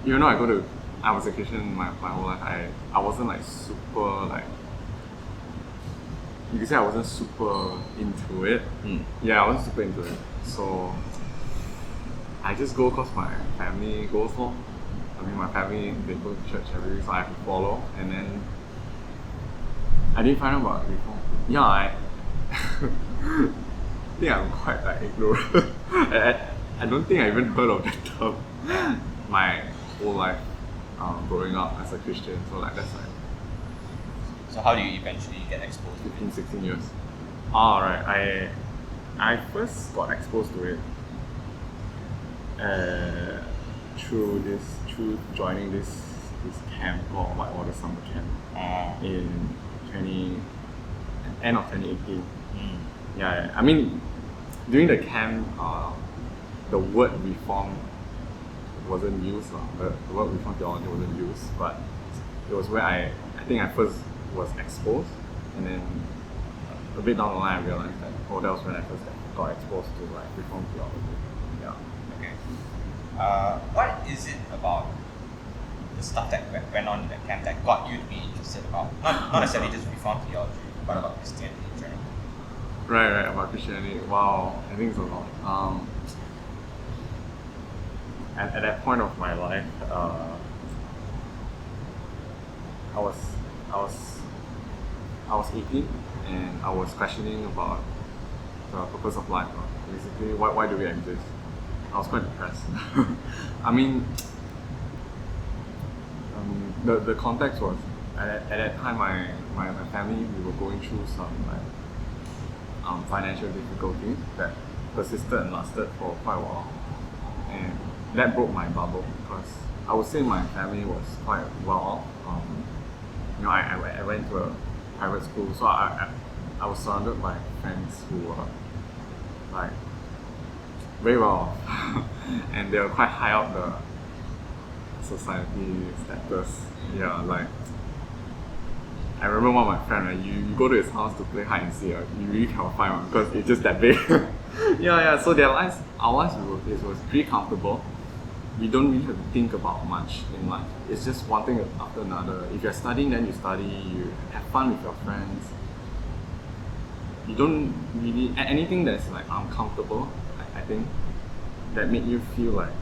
even though I was a Christian my whole life, I wasn't like super like, you could say I wasn't super into it. Yeah, I wasn't super into it. So I just go because my family goes for. I mean, my family, they go to church every week, so I have to follow. And then I didn't find out about reform. Yeah, I think I'm quite like ignorant. I don't think I even heard of that term my whole life growing up as a Christian. So like that's like So how do you eventually get exposed to 15, 16 years. Alright, I first got exposed to it through joining this camp called Whitewater Summer Camp in end of 2018. Yeah, I mean during the camp, the word reform wasn't used. The word reform theology wasn't used, but it was where I think I first was exposed, and then a bit down the line I realized that that was when I first got exposed to like reform theology. Yeah. Okay. What is it about the stuff that went on in the camp that got you to be interested about not necessarily just reform theology, but about Christianity in general? Right, about Christianity. Wow, I think it's a lot. At that point of my life, I was 18 and I was questioning about the purpose of life. Basically, why do we exist? I was quite depressed. I mean, the context was at that time my family, we were going through some like financial difficulty that persisted and lasted for quite a while, and that broke my bubble because I would say my family was quite well off. I went to a private school, so I was surrounded by friends who were like very well off and they were quite high up the society status. Yeah, like I remember one of my friends, right, you go to his house to play hide and seek, you really cannot find one because it's just that big. yeah, so our lives was pretty comfortable. We don't really have to think about much in life. It's just one thing after another. If you're studying, then you study, you have fun with your friends. You don't really, anything that's like uncomfortable, I think, that make you feel like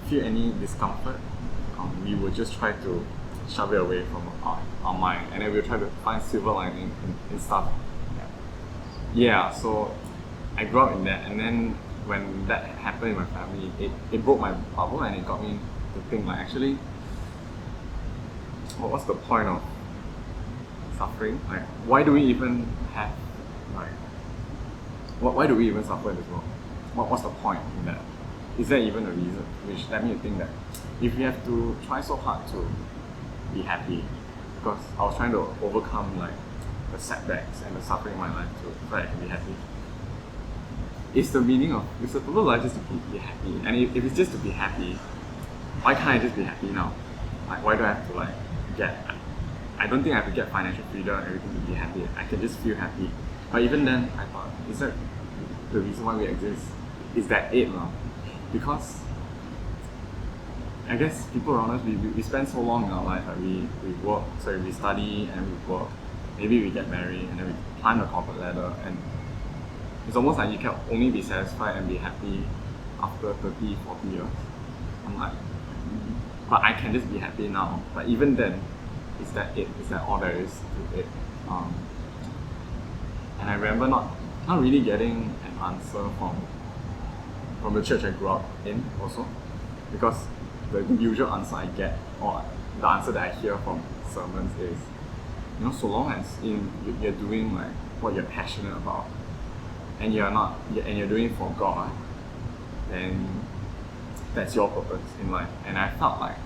feel any discomfort, we would just try to shove it away from our mind, and then we'll try to find silver lining in stuff. Yeah, so I grew up in that, and then when that happened in my family, it broke my bubble and it got me to think like, actually, what's the point of suffering? Like, why do we even have like, why do we even suffer in this world? What's the point in that? Is there even a reason? Which led me to think that if we have to try so hard to be happy, because I was trying to overcome like the setbacks and the suffering in my life so that I can be happy. It's the purpose of life just to be happy. And if it's just to be happy, why can't I just be happy now? Like, why do I have to like I don't think I have to get financial freedom and everything to be happy. I can just feel happy. But even then, I thought, is that the reason why we exist? Is that it now? Because I guess people around us, we spend so long in our life, like we work, so we study and we work. Maybe we get married and then we climb the corporate ladder, and it's almost like you can only be satisfied and be happy after 30, 40 years. I'm like, but I can just be happy now. But even then, is that it? Is that all there is to it? And I remember not really getting an answer from the church I grew up in also, because the usual answer I get, or the answer that I hear from sermons is, so long as you're doing like what you're passionate about, and you're doing it for God, then that's your purpose in life. And I felt like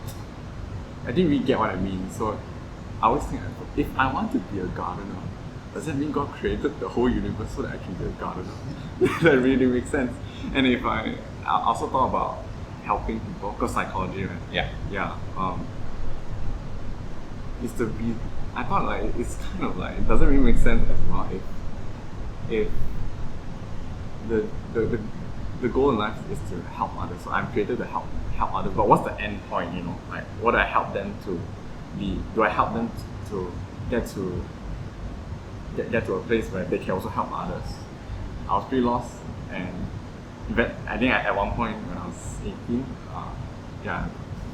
I didn't really get what I mean. So I always think, if I want to be a gardener, does that mean God created the whole universe so that I can be a gardener? That really makes sense. And if I also thought about helping people, because psychology, right? Yeah. I thought like it's kind of like, it doesn't really make sense as well if the the goal in life is to help others. So I'm created to help others. But what's the end point? Like what do I help them to be? Do I help them to get to a place where they can also help others? I was pretty lost, and I think at one point when I was 18,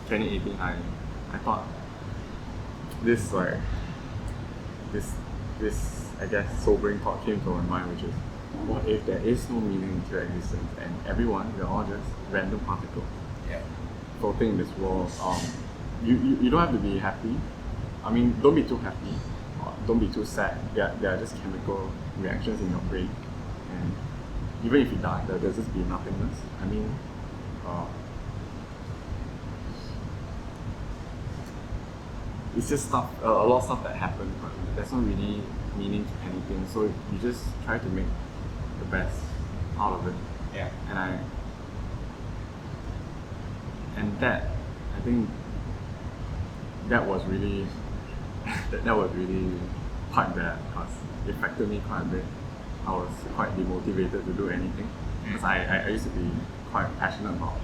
2018, I thought this I guess sobering thought came to my mind, which is, what if there is no meaning to existence and we're all just random particles floating in this world? You don't have to be happy. I mean, don't be too happy, or don't be too sad. They are just chemical reactions in your brain, and even if you die, there'll just be nothingness. I mean, it's just stuff, a lot of stuff that happened, but there's not really meaning to anything. So you just try to make the best out of it. Yeah. And that, I think, that was really that was really quite bad, because it affected me quite a bit. I was quite demotivated to do anything, because I used to be quite passionate about.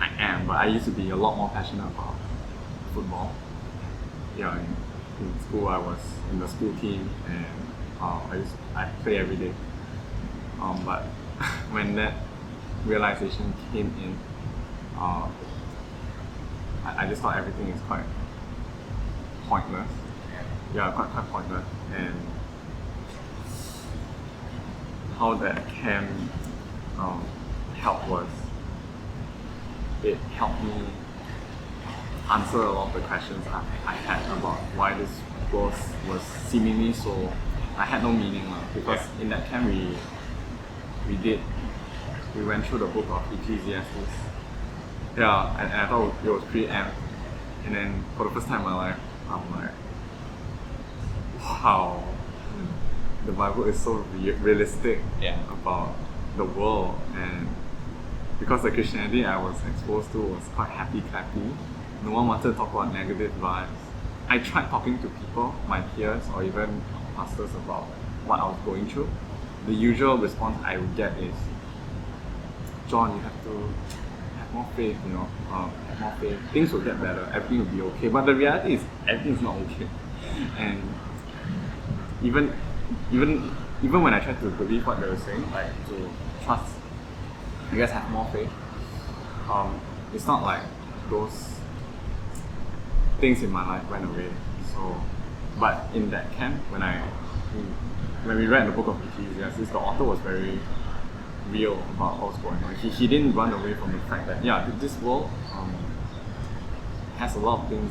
I am, but I used to be a lot more passionate about football. In school I was in the school team, and I play every day. But when that realization came in, I just thought everything is quite pointless. Quite pointless. And how that camp helped was, it helped me answer a lot of the questions I had about why this world was seemingly so. I had no meaning, because in that camp we went through the book of Ecclesiastes. And I thought it was pretty amped. And then for the first time in my life, I'm like, wow, the Bible is so realistic about the world. And because the Christianity I was exposed to was quite happy-clappy, no one wanted to talk about negative vibes. I tried talking to people, my peers, or even pastors, about what I was going through. The usual response I would get is, John, you have to have more faith, have more faith. Things will get better, everything will be okay. But the reality is, everything's not okay. And even when I tried to believe what they were saying, like to trust, you guys have more faith, it's not like those things in my life went away. So, but in that camp, when we read the book of Ecclesiastes, the author was very real about what was going on. He didn't run away from the fact that this world has a lot of things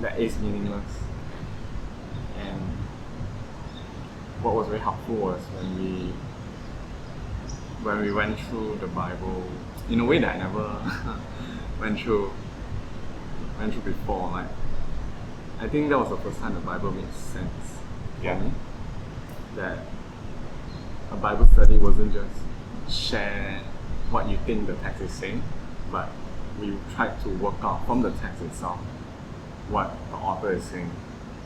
that is meaningless. And what was very helpful was when we went through the Bible in a way that I never went through before. Like, I think that was the first time the Bible made sense for me. That a Bible study wasn't just share what you think the text is saying, but we tried to work out from the text itself what the author is saying,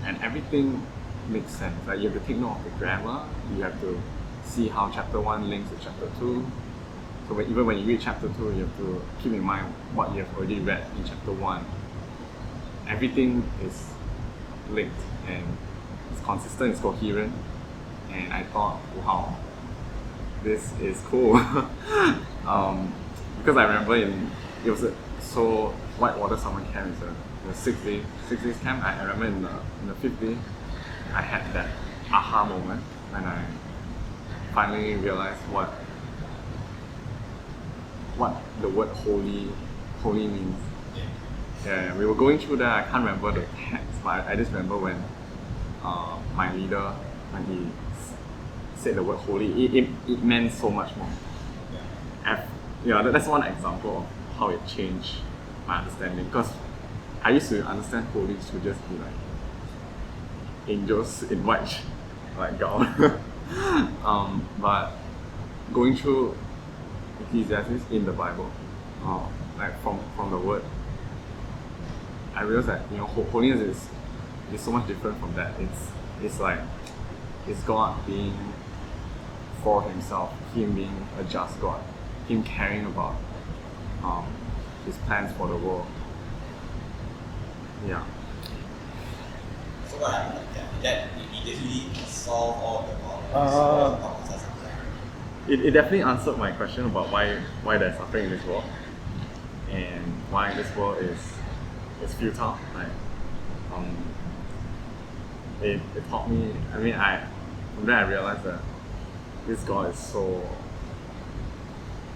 and everything makes sense. Like, you have to take note of the grammar, you have to see how chapter 1 links to chapter 2. So even when you read chapter 2, you have to keep in mind what you have already read in chapter 1. Everything is linked and it's consistent, it's coherent, and I thought, wow, this is cool. Because I remember so Whitewater Summer Camp is a 6 days camp. I remember in the 5th day, I had that aha moment when I finally realized what the word holy means. Yeah, we were going through that. I can't remember the text, but I just remember when my leader, when he said the word holy, it meant so much more. That's one example of how it changed my understanding. Because I used to understand holy to just be like angels in white, like God. But going through Ecclesiastes in the Bible, like from the word, I realized that holiness is so much different from that. It's like it's God being for himself, him being a just God, him caring about his plans for the world. Yeah. So what happened that immediately solve all the problems? It definitely answered my question about why there's suffering in this world, and why this world is futile. Like, it taught me. I mean, from there I realized that this God is so.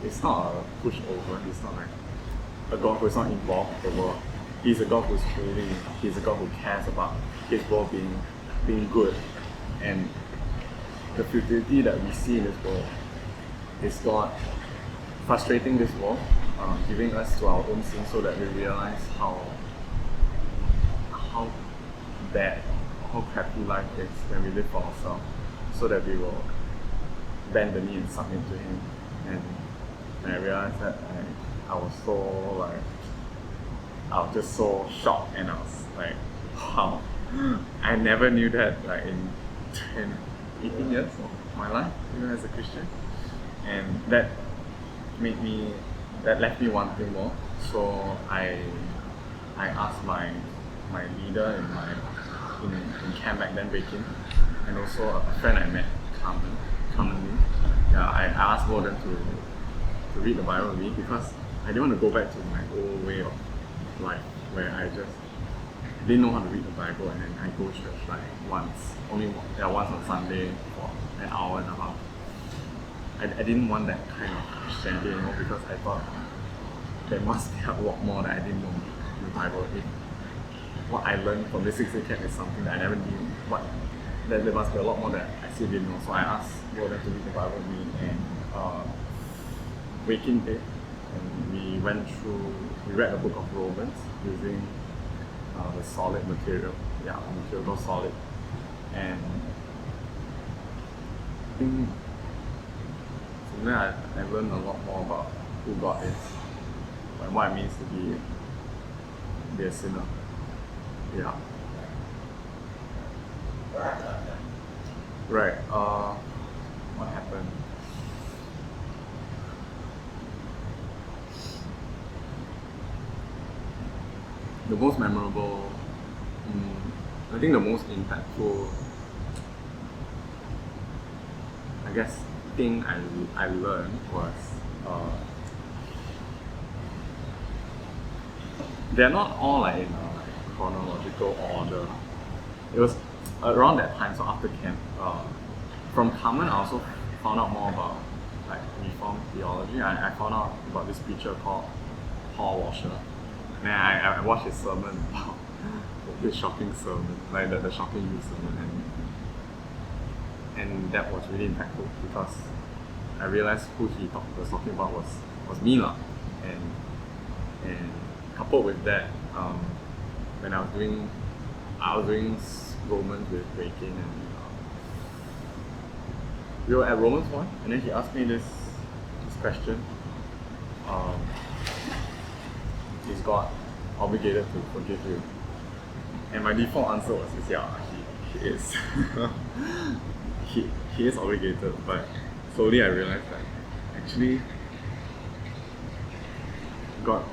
It's not a pushover. He's not like a God who is not involved with the world. He's a God who's holy. He's a God who cares about his world being good, and the futility that we see in this world is God frustrating this world, giving us to our own sin so that we realize how bad, how crappy life is when we live for ourselves, so that we will bend the knee and submit to Him. And I realized that I was just so shocked, and I was like, wow, I never knew that, like, in 18 years of my life, even as a Christian. And that left me wanting more. So I asked my leader in camp back then, Baking, and also a friend I met, commonly. Yeah, I asked both of them to read the Bible with me, because I didn't want to go back to my old way of life where I just didn't know how to read the Bible, and then I go to church like once on Sunday for an hour and a half. I didn't want that kind of Christianity anymore, because I thought there must be a lot more that I didn't know in the Bible. What I learned from this 6-day camp is something that I never knew, but there must be a lot more that I still didn't know. So I asked both of them to read the Bible with me, and Waking Day, and we read the book of Romans using the solid material. Yeah, the material was solid. And I think from there I learned a lot more about who God is, and what it means to be a sinner. Yeah. Right. What happened? The most memorable, I think the most impactful, I guess, thing I learned was, they're not all like in a chronological order. It was around that time, so after camp, from Carmen I also found out more about like Reformed theology. I found out about this preacher called Paul Washer. And I watched his sermon about this shocking sermon, like the shocking youth sermon, and that was really impactful, because I realized who he was talking about was me lah. And coupled with that, when I was doing Romans with Waking, and we were at Romans 1, and then he asked me this question. Is God obligated to forgive you? And my default answer was, yeah, he is. he is obligated, but slowly I realized that actually God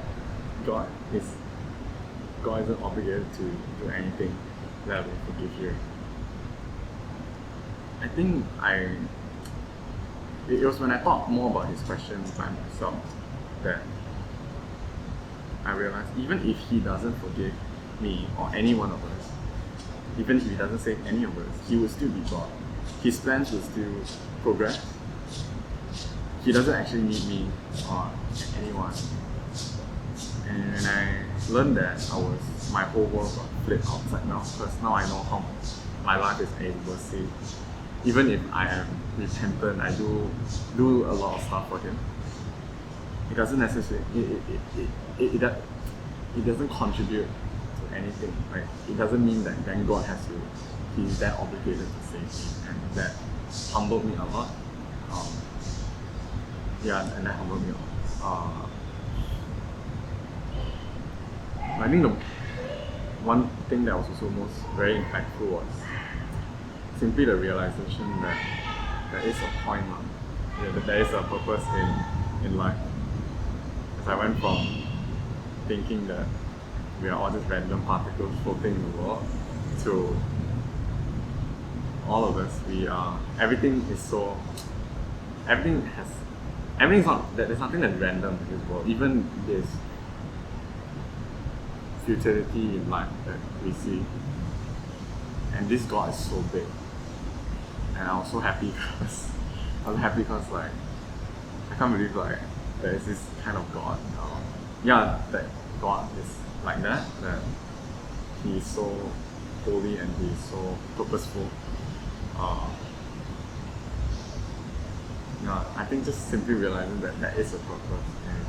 isn't obligated to do anything that will forgive you. I think it was when I thought more about his question by myself that I realized, even if he doesn't forgive me or any one of us, even if he doesn't save any of us, he will still be God. His plans will still progress. He doesn't actually need me or anyone. And when I learned that, my whole world got flipped upside down, because now I know how my life is able to save. Even if I am repentant, I do a lot of stuff for him. It doesn't necessarily it doesn't contribute to anything. Like, it doesn't mean that then God he's that obligated to save me, and that humbled me a lot. And that humbled me a lot. I think the one thing that was also very impactful was simply the realization that there is a point, that there is a purpose in life. As I went from thinking that we are all just random particles floating in the world to all of us, everything's not, there's nothing that's random in this world. Even this futility in life that we see. And this God is so big. And I was so happy because like, I can't believe like there is this kind of God. That God is like that He is so holy and He is so purposeful. I think just simply realizing that there is a purpose, and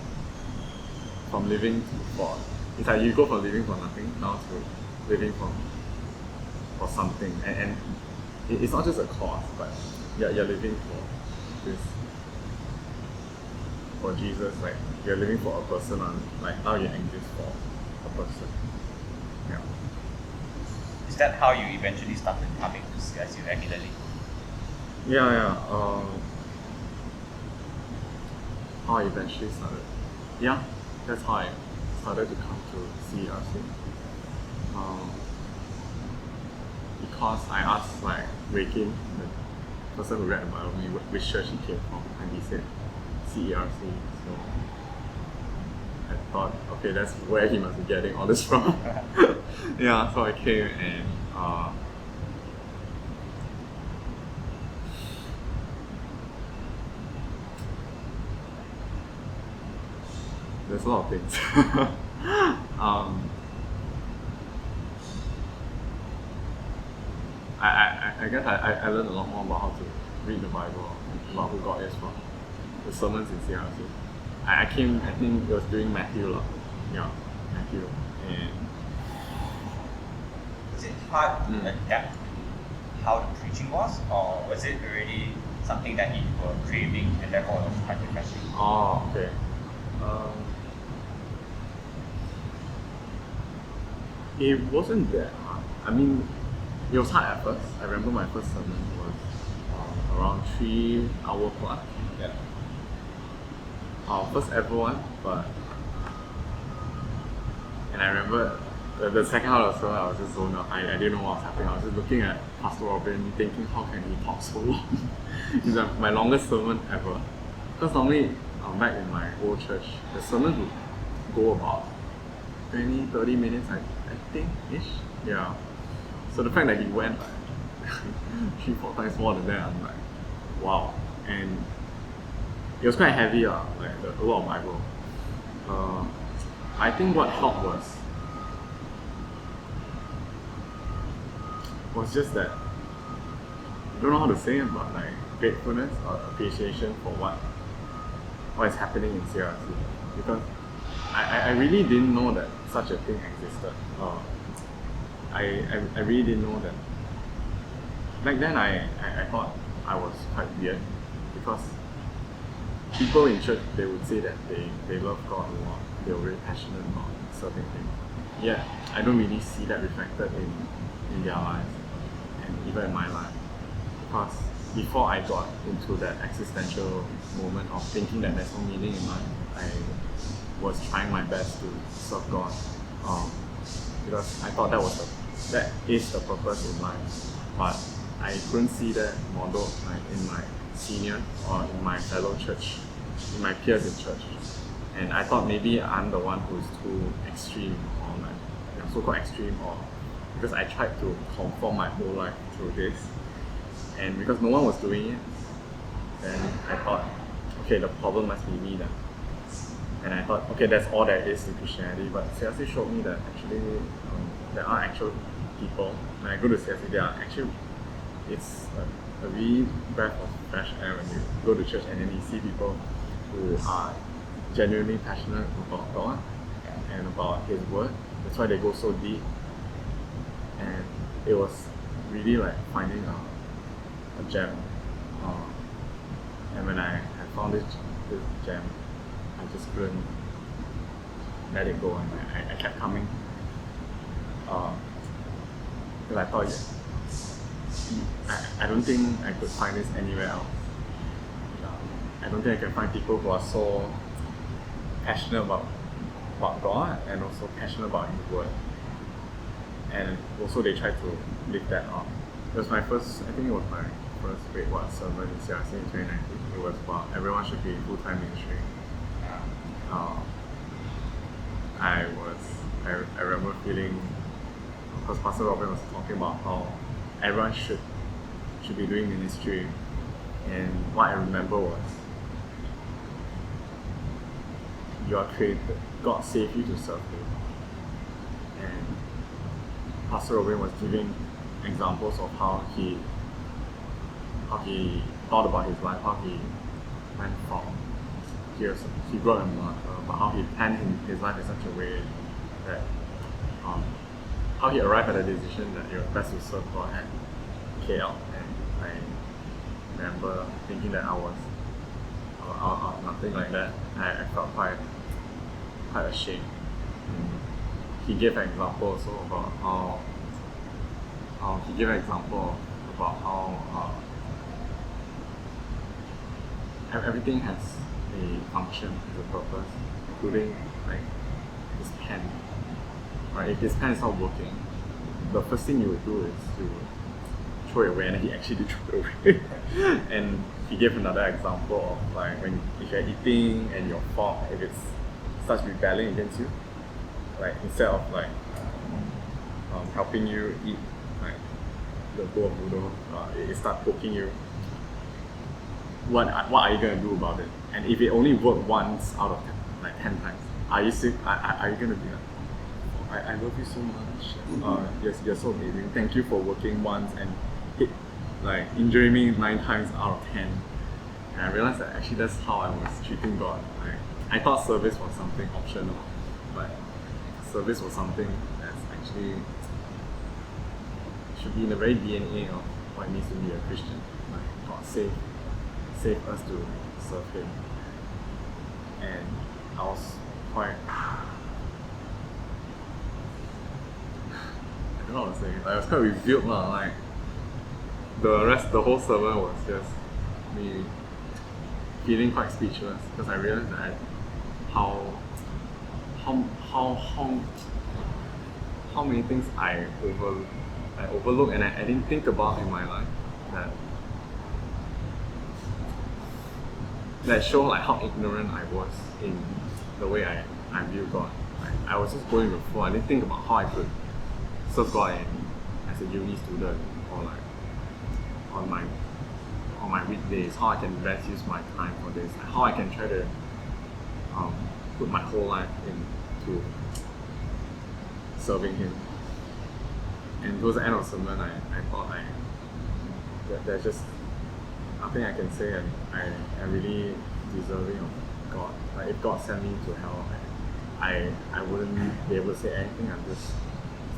from living for, it's like you go from living for nothing now to living for something, and it's not just a cause, but you're living for Jesus, like you're living for a person, like now you exist for a person. Yeah. Is that how you eventually started coming to CERC regularly? Yeah. How I eventually started. Yeah, that's how I started to come to CERC. Because I asked like Wei Kim, the person who read about me, which church he came from, and he said CERC. So I thought, okay, that's where he must be getting all this from. Yeah, so I came and there's a lot of things. I guess I learned a lot more about how to read the Bible, about who God is from the sermons in CRC. I think it was during Matthew. Yeah, Matthew. And was it hard to adapt how the preaching was, or was it already something that you were craving and therefore it was quite refreshing? Oh, okay. It wasn't that hard. I mean, it was hard at first. I remember my first sermon was around 3 hours plus. Yeah. First ever one, and I remember the second half of the sermon I was just zoned out. I didn't know what was happening. I was just looking at Pastor Robin thinking, how can he talk so long? It's my longest sermon ever. Because normally back in my old church, the sermons would go about 20-30 minutes, I think ish. Yeah. So the fact that he went like 3-4 times more than that, I'm like, wow. And it was quite heavy, like a lot of Bible. I think what helped was just that, I don't know how to say it, but like gratefulness or appreciation for what is happening in CRC. Because I really didn't know that such a thing existed. I really didn't know that. Back then I thought I was quite weird, because people in church, they would say that they love God a lot, they were very passionate about certain things. Yet I don't really see that reflected in their lives, and even in my life. Because before I got into that existential moment of thinking that there's no meaning in life, I was trying my best to serve God, because I thought that is the purpose in life. But I couldn't see that modeled like in my senior or in my fellow church, in my peers in church. And I thought maybe I'm the one who's too extreme, or like so-called extreme, or because I tried to conform my whole life through this, and because no one was doing it, then I thought, okay, the problem must be me then. And I thought, okay, that's all there is to Christianity. But CRC showed me that actually there are actual people. When I go to CRC, it's a really breath of fresh air when you go to church and then you see people who are genuinely passionate about God and about His Word. That's why they go so deep. And it was really like finding a gem. And when I found this gem, I just couldn't let it go, and I kept coming. Because I thought I don't think I could find this anywhere else. I don't think I can find people who are so passionate about God and also passionate about His Word. And also they try to live that up. It was my first, I think it was my first sermon in CERC in 2019. It was about everyone should be full-time ministry. I remember feeling, because Pastor Robin was talking about how everyone should be doing ministry, and what I remember was, you are created, God saved you to serve Him. And Pastor Robin was giving examples of how he thought about his life, how he went from he grew up in Malaysia, but how he planned his life in such a way that how he arrived at a decision that it was best to serve God at KL. And I remember thinking that I was nothing like that. I felt quite ashamed. He gave an example also about how everything has a function, has a purpose, including like this pen. Right? If this pen is not working, the first thing you would do is to throw it away, and he actually did throw it away. And he gave another example of like if you're eating and your fork, if it starts rebelling against you, like instead of like helping you eat like the bowl of noodle, it starts poking you. What are you gonna do about it? And if it only worked once out of 10 times, are you gonna be like, I love you so much. Yes, you're so amazing. Thank you for working once and injuring me 9 times out of 10. And I realized that actually that's how I was treating God. I thought service was something optional, but service was something that's actually should be in the very DNA of what it means to be a Christian. Like God saved us to serve Him. And I was quite, I don't know what to say. I was quite revealed like the whole sermon was just me feeling quite speechless, because I realized that how many things I overlooked and I didn't think about in my life that show like how ignorant I was in the way I view God. I was just going with the flow. I didn't think about how I could serve God as a uni student, or like on my weekdays, how I can best use my time for this, like how I can try to put my whole life into serving Him. And towards the end of the sermon, I thought there's just nothing I can say, and I'm really deserving of God. Like if God sent me to hell, I wouldn't be able to say anything. I'm just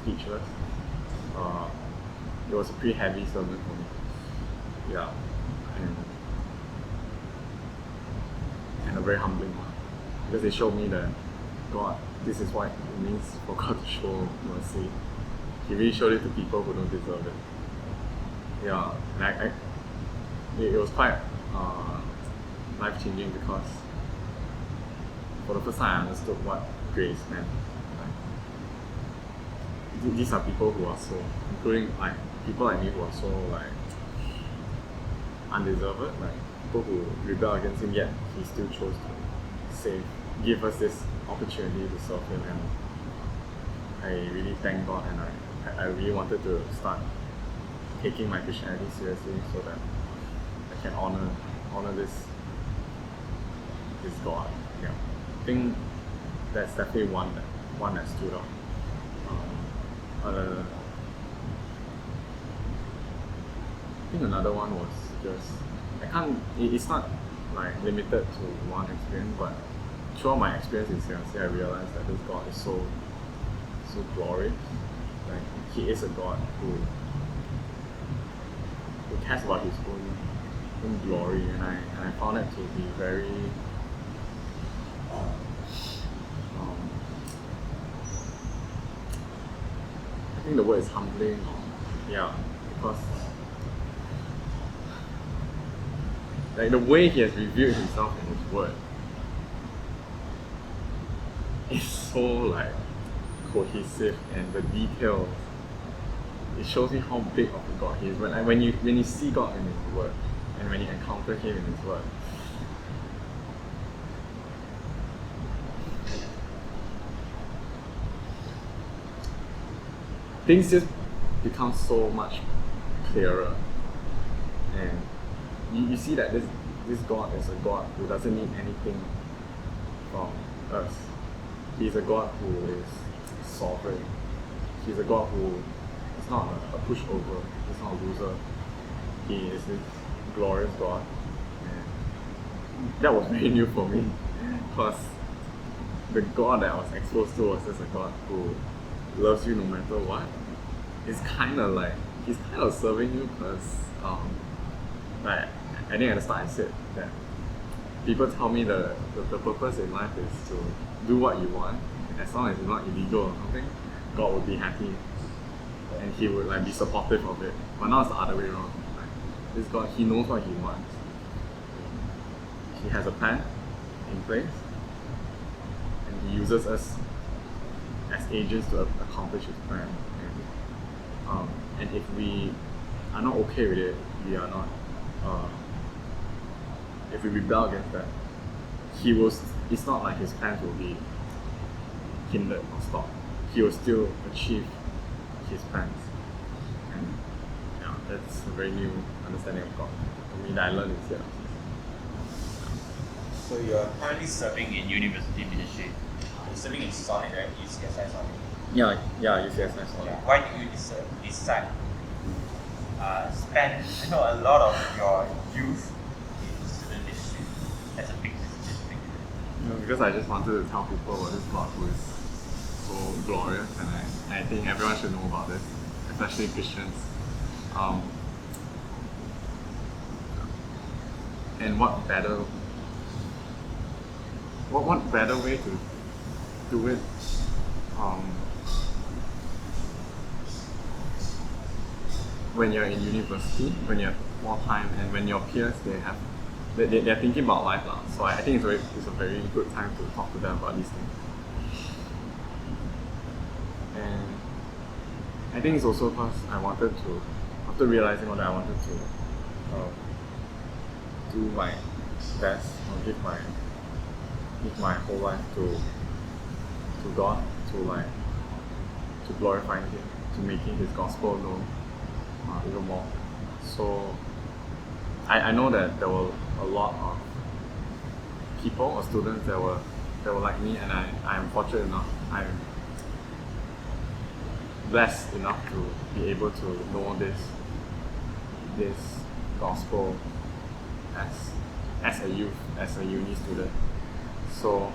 speechless. It was a pretty heavy sermon for me. Yeah, and a very humbling one, because it showed me that God, this is what it means for God to show mercy. He really showed it to people who don't deserve it. Yeah, and it was quite life-changing, because for the first time I understood what grace meant. Like, these are people who are so, including like people like me who are so like undeserved, like people who rebel against Him, yet He still chose to give us this opportunity to serve Him. And I really thank God, and I really wanted to start taking my Christianity seriously, so that I can honor this God. Yeah, I think that's definitely one that stood out. I think another one was just, it's not like limited to one experience, but throughout my experience in CERC, I realized that this God is so glorious. Like He is a God who cares about His own glory, and I found it to be very I think the word is humbling. Yeah, because like the way he has revealed himself in his word is so like cohesive, and the details, it shows you how big of a God he is. When you see God in his word, and when you encounter him in his word, things just become so much clearer, and you see that this God is a God who doesn't need anything from us. He's a God who is sovereign. He's a God who is not a pushover. He's not a loser. He is this glorious God, and that was very new for me, because the God that I was exposed to was just a God who loves you no matter what. It's kind of like he's kind of serving you, because like I think at the start I said that people tell me the purpose in life is to do what you want, as long as it's not illegal or something. God would be happy, and he would like be supportive of it. But now it's the other way around. Like, this God, he knows what he wants. He has a plan in place, and he uses us as agents to accomplish his plan. And if we are not okay with it, we are not. If we rebel against that, he will. It's not like his plans will be hindered or stopped. He will still achieve his plans. And yeah, that's a very new understanding of God for me that I learned in CERC. So you're currently serving in university ministry. You're serving in Sonic, right? UCSI Sonic. Yeah, UCSI Sonic. Why did you decide spend a lot of your youth in student ministry? That's a big decision thing. Because I just wanted to tell people about this God who is so glorious, and I think everyone should know about this, especially Christians. And what better way to do it when you're in university, when you have more time, and when your peers they're thinking about life now. So I think it's a very good time to talk to them about these things. And I think it's also because I wanted to, after realizing what I wanted to do my best, or give my whole life to God, to glorifying him, to making his gospel known even more. So I know that there were a lot of people or students that were like me, and I am fortunate enough, I'm blessed enough to be able to know this gospel as a youth, as a uni student. So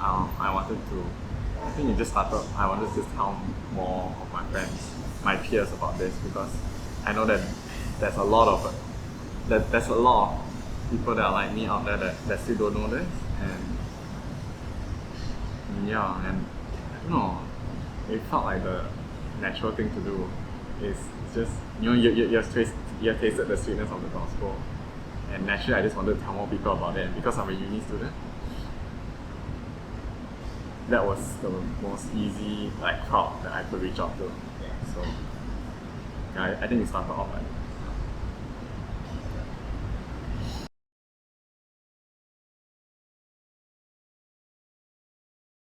I think it just started, I wanted to just tell more of my friends, my peers about this, because I know that there's a lot of people that are like me out there that still don't know this, and yeah, and I don't know, it felt like the natural thing to do is just, you have tasted the sweetness of the gospel, and naturally I just wanted to tell more people about it, and because I'm a uni student, that was the most easy crowd that I could reach out to. So I think it started off like that.